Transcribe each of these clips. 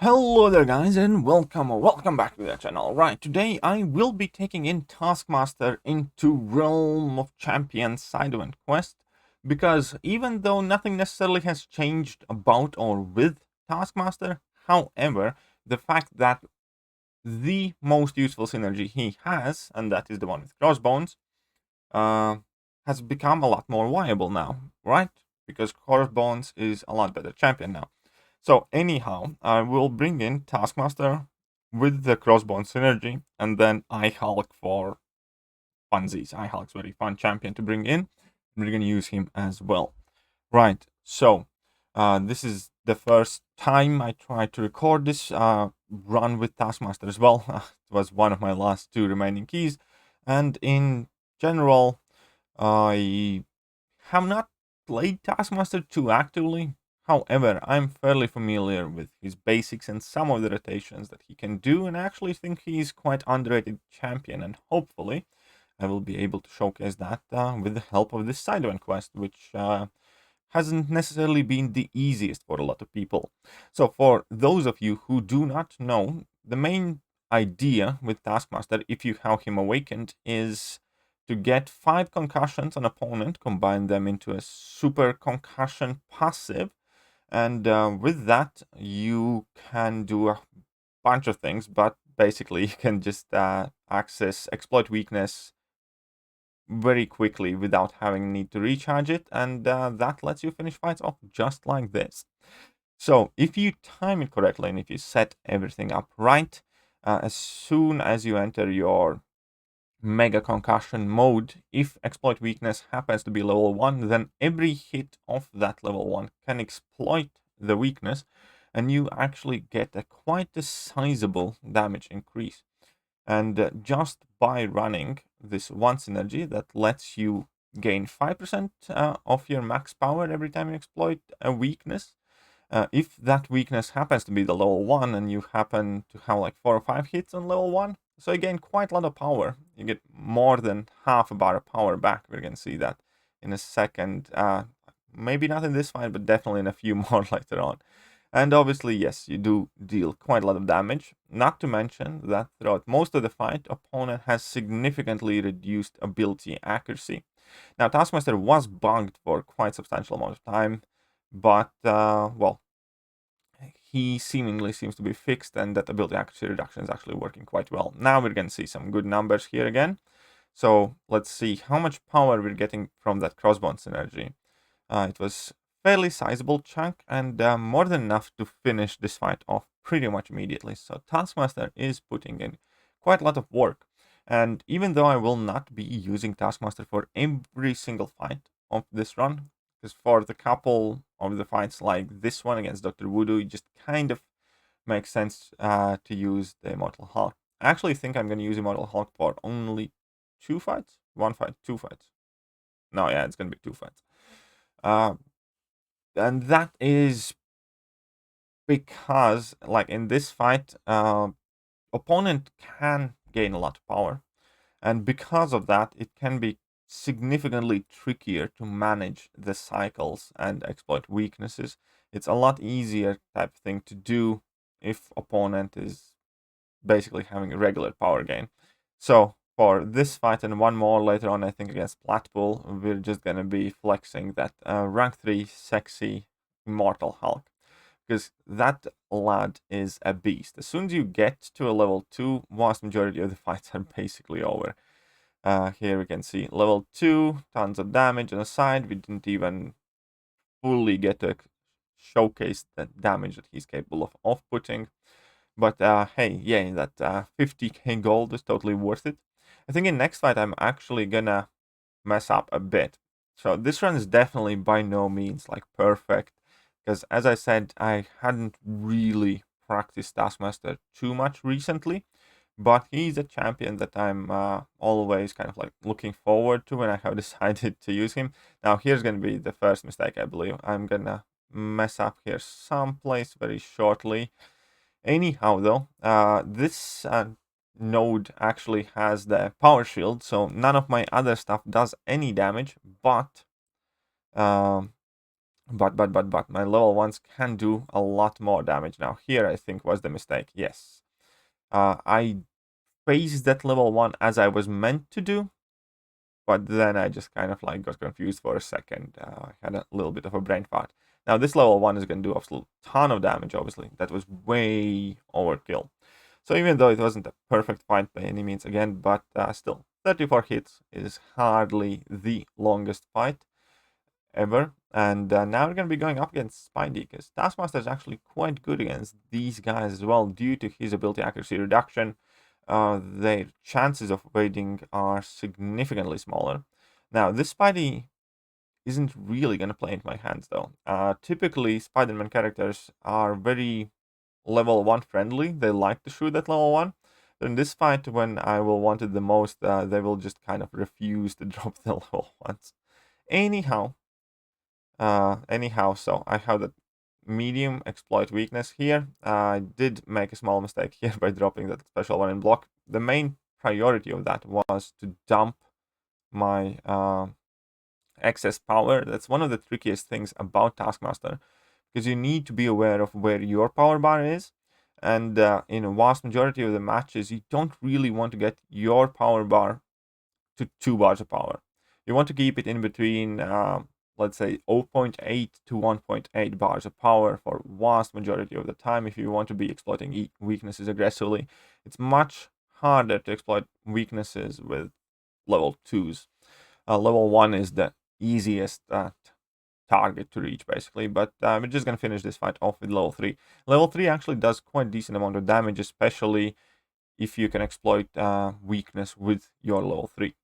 Hello there guys and welcome back to the channel. Right, today I will be taking in Taskmaster into Realm of Champions side event quest, because even though nothing necessarily has changed about or with Taskmaster, however, the fact that the most useful synergy he has, and that is the one with Crossbones, uh, has become a lot more viable now, right? Because Crossbones is a lot better champion now. So anyhow, I will bring in Taskmaster with the Crossbone synergy, and then iHulk for funsies. iHulk's very fun champion to bring in. We're gonna use him as well. Right, so this is the first time I tried to record this run with Taskmaster as well. It was one of my last two remaining keys, and in general, I have not played Taskmaster too actively. However, I'm fairly familiar with his basics and some of the rotations that he can do, and I actually think he's quite underrated champion, and hopefully I will be able to showcase that with the help of this side event quest, which hasn't necessarily been the easiest for a lot of people. So for those of you who do not know, the main idea with Taskmaster, if you have him awakened, is to get 5 concussions on opponent, combine them into a super concussion passive, and with that you can do a bunch of things, but basically you can just access exploit weakness very quickly without having need to recharge it, and that lets you finish fights off just like this. So if you time it correctly and if you set everything up right, as soon as you enter your mega concussion mode, if exploit weakness happens to be level 1, then every hit of that level 1 can exploit the weakness, and you actually get a quite a sizable damage increase. And just by running this one synergy that lets you gain 5% of your max power every time you exploit a weakness, if that weakness happens to be the level 1 and you happen to have like 4 or 5 hits on level 1, so you gain quite a lot of power. You get more than half a bar of power back. We're going to see that in a second. Maybe not in this fight, but definitely in a few more later on. And obviously, yes, you do deal quite a lot of damage. Not to mention that throughout most of the fight, opponent has significantly reduced ability accuracy. Now, Taskmaster was bugged for quite substantial amount of time, but, well, he seemingly seems to be fixed, and that ability accuracy reduction is actually working quite well. Now we're going to see some good numbers here again. So let's see how much power we're getting from that crossbone synergy. It was fairly sizable chunk, and more than enough to finish this fight off pretty much immediately. So Taskmaster is putting in quite a lot of work. And even though I will not be using Taskmaster for every single fight of this run, because for the couple of the fights like this one against Dr. Wudu, it just kind of makes sense to use the Immortal Hulk. I actually think I'm going to use Immortal Hulk for only 2 fights? 1 fight, 2 fights. No, yeah, it's going to be 2 fights. And that is because, like in this fight, opponent can gain a lot of power, and because of that, it can be significantly trickier to manage the cycles and exploit weaknesses. It's a lot easier type of thing to do if opponent is basically having a regular power gain. So for this fight and one more later on, I think against Platpool, we're just gonna be flexing that rank 3 sexy Immortal Hulk, because that lad is a beast. As soon as you get to a level 2, vast majority of the fights are basically over. Here we can see level 2, tons of damage on the side. We didn't even fully get to showcase the damage that he's capable of putting. But hey, yeah, that 50k gold is totally worth it. I think in next fight I'm actually gonna mess up a bit. So this run is definitely by no means like perfect, because as I said, I hadn't really practiced Taskmaster too much recently, but he's a champion that I'm always kind of like looking forward to when I have decided to use him. Now here's gonna be the first mistake, I believe. I'm gonna mess up here someplace very shortly. Anyhow, though, this node actually has the power shield, so none of my other stuff does any damage, but But my level 1s can do a lot more damage. Now here I think was the mistake. Yes. I phased that level 1 as I was meant to do, but then I just kind of like got confused for a second. I had a little bit of a brain fart. Now this level 1 is going to do a ton of damage, obviously. That was way overkill. So even though it wasn't a perfect fight by any means again, but still, 34 hits is hardly the longest fight ever. And now we're going to be going up against Spidey, because Taskmaster is actually quite good against these guys as well, due to his ability accuracy reduction. Their chances of evading are significantly smaller. Now, this Spidey isn't really going to play into my hands, though. Typically, SpiderMan characters are very level 1 friendly. They like to shoot at level 1. But in this fight, when I will want it the most, they will just kind of refuse to drop the level 1s. Anyhow, so I have that medium exploit weakness here. I did make a small mistake here by dropping that special one in block. The main priority of that was to dump my excess power. That's one of the trickiest things about Taskmaster, because you need to be aware of where your power bar is. And in a vast majority of the matches, you don't really want to get your power bar to 2 bars of power. You want to keep it in between, let's say 0.8 to 1.8 bars of power for vast majority of the time if you want to be exploiting weaknesses aggressively. It's much harder to exploit weaknesses with level 2s. Level 1 is the easiest target to reach, basically, but we're just going to finish this fight off with level 3. Level 3 actually does quite decent amount of damage, especially if you can exploit weakness with your level 3.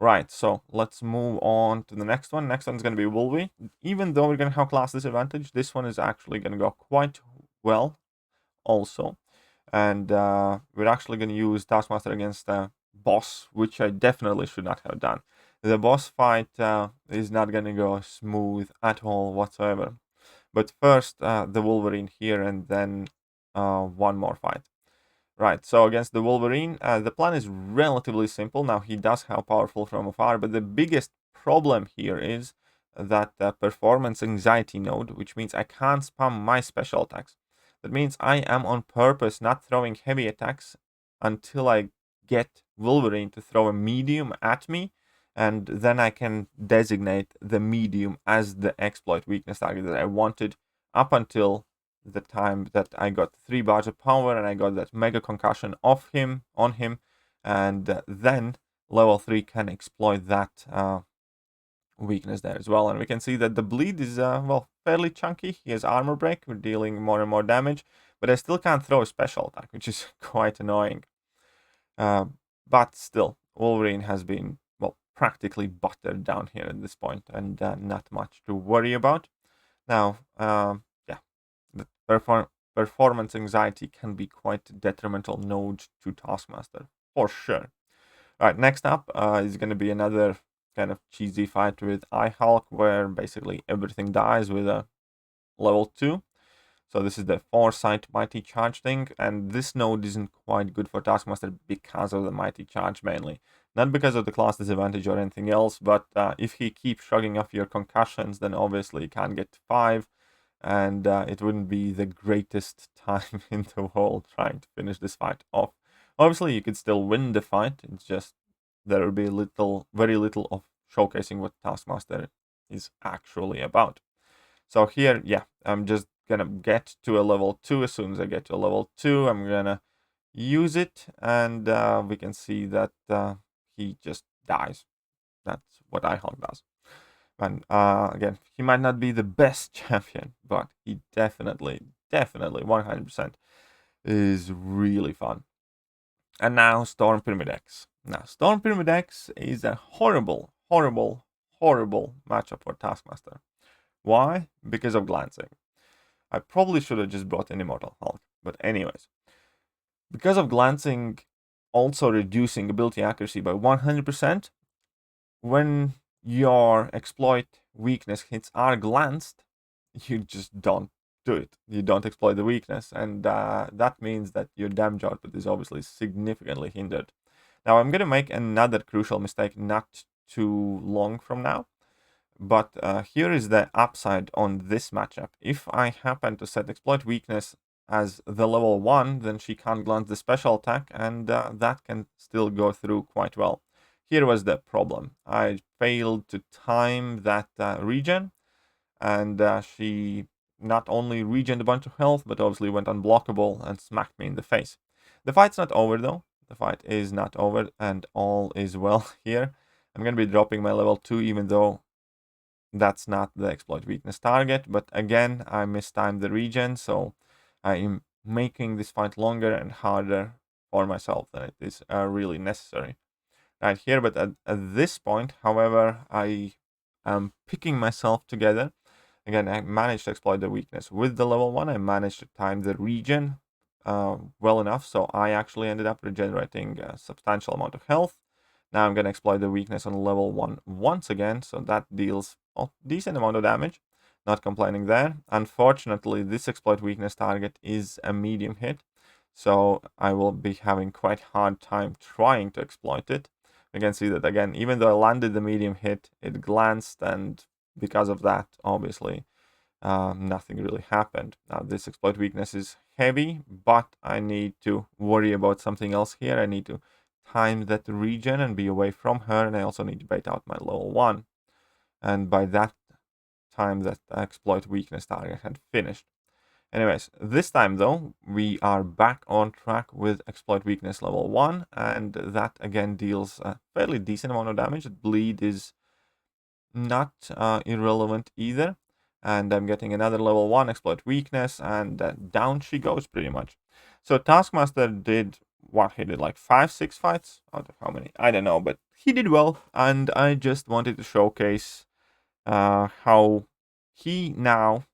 Right, so let's move on to the next one. Next one is going to be Wolverine. Even though we're going to have class disadvantage, this one is actually going to go quite well also. And we're actually going to use Taskmaster against boss, which I definitely should not have done. The boss fight is not going to go smooth at all whatsoever. But first, the Wolverine here, and then one more fight. Right, so against the Wolverine, the plan is relatively simple. Now, he does have powerful from afar, but the biggest problem here is that performance anxiety node, which means I can't spam my special attacks. That means I am on purpose not throwing heavy attacks until I get Wolverine to throw a medium at me, and then I can designate the medium as the exploit weakness target that I wanted up until the time that I got 3 bars of power and I got that mega concussion on him, and then level 3 can exploit that weakness there as well. And we can see that the bleed is well, fairly chunky. He has armor break, we're dealing more and more damage, but I still can't throw a special attack, which is quite annoying. But still, Wolverine has been, well, practically buttered down here at this point, and not much to worry about. Now, the performance anxiety can be quite detrimental node to Taskmaster, for sure. Alright, next up is going to be another kind of cheesy fight with iHulk, where basically everything dies with a level 2. So this is the Foresight Mighty Charge thing, and this node isn't quite good for Taskmaster because of the Mighty Charge mainly. Not because of the class disadvantage or anything else, but if he keeps shrugging off your concussions, then obviously he can't get to 5, and it wouldn't be the greatest time in the world trying to finish this fight off. Obviously, you could still win the fight, it's just there will be very little of showcasing what Taskmaster is actually about. So here, yeah, I'm just gonna get to a level 2. As soon as I get to a level 2, I'm gonna use it, and we can see that he just dies. That's what iHulk does. And again, he might not be the best champion, but he definitely 100% is really fun. And now Storm Pyramid X. Now, Storm Pyramid X is a horrible matchup for Taskmaster. Why? Because of glancing. I probably should have just brought an Immortal Hulk, but anyways. Because of glancing also reducing ability accuracy by 100%, when your exploit weakness hits are glanced, you just don't do it. You don't exploit the weakness, and that means that your damage output is obviously significantly hindered. Now, I'm going to make another crucial mistake not too long from now, But here is the upside on this matchup. If I happen to set exploit weakness as the level 1, then she can't glance the special attack, and that can still go through quite well. Here was the problem. I failed to time that regen, and she not only regened a bunch of health, but obviously went unblockable and smacked me in the face. The fight's not over though. The fight is not over, and all is well here. I'm going to be dropping my level 2, even though that's not the exploit weakness target. But again, I mistimed the regen, so I'm making this fight longer and harder for myself than it is really necessary right here. But at this point, however, I am picking myself together. Again, I managed to exploit the weakness with the level 1. I managed to time the regen well enough, so I actually ended up regenerating a substantial amount of health. Now I'm going to exploit the weakness on level 1 once again, so that deals a decent amount of damage. Not complaining there. Unfortunately, this exploit weakness target is a medium hit, so I will be having quite hard time trying to exploit it. You can see that again, even though I landed the medium hit, it glanced, and because of that, obviously, nothing really happened. Now, this exploit weakness is heavy, but I need to worry about something else here. I need to time that regen and be away from her, and I also need to bait out my level 1. And by that time, that exploit weakness target had finished. Anyways, this time though, we are back on track with exploit weakness level 1, and that again deals a fairly decent amount of damage. Bleed is not irrelevant either, and I'm getting another level 1 exploit weakness, and down she goes pretty much. So Taskmaster did what he did, like 5-6 fights out of how many, I don't know, but he did well, and I just wanted to showcase how he now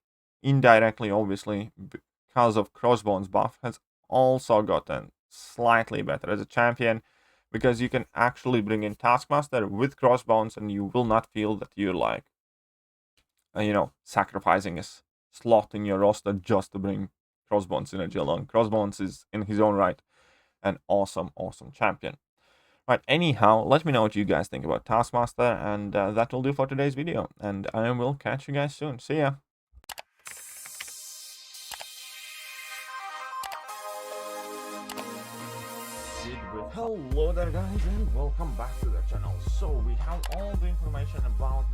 indirectly, obviously, because of Crossbones buff, has also gotten slightly better as a champion, because you can actually bring in Taskmaster with Crossbones, and you will not feel that you're like, sacrificing a slot in your roster just to bring Crossbones synergy along. Crossbones is, in his own right, an awesome, awesome champion. Right, anyhow, let me know what you guys think about Taskmaster, and that will do for today's video, and I will catch you guys soon. See ya! Hello there guys, and welcome back to the channel. So we have all the information about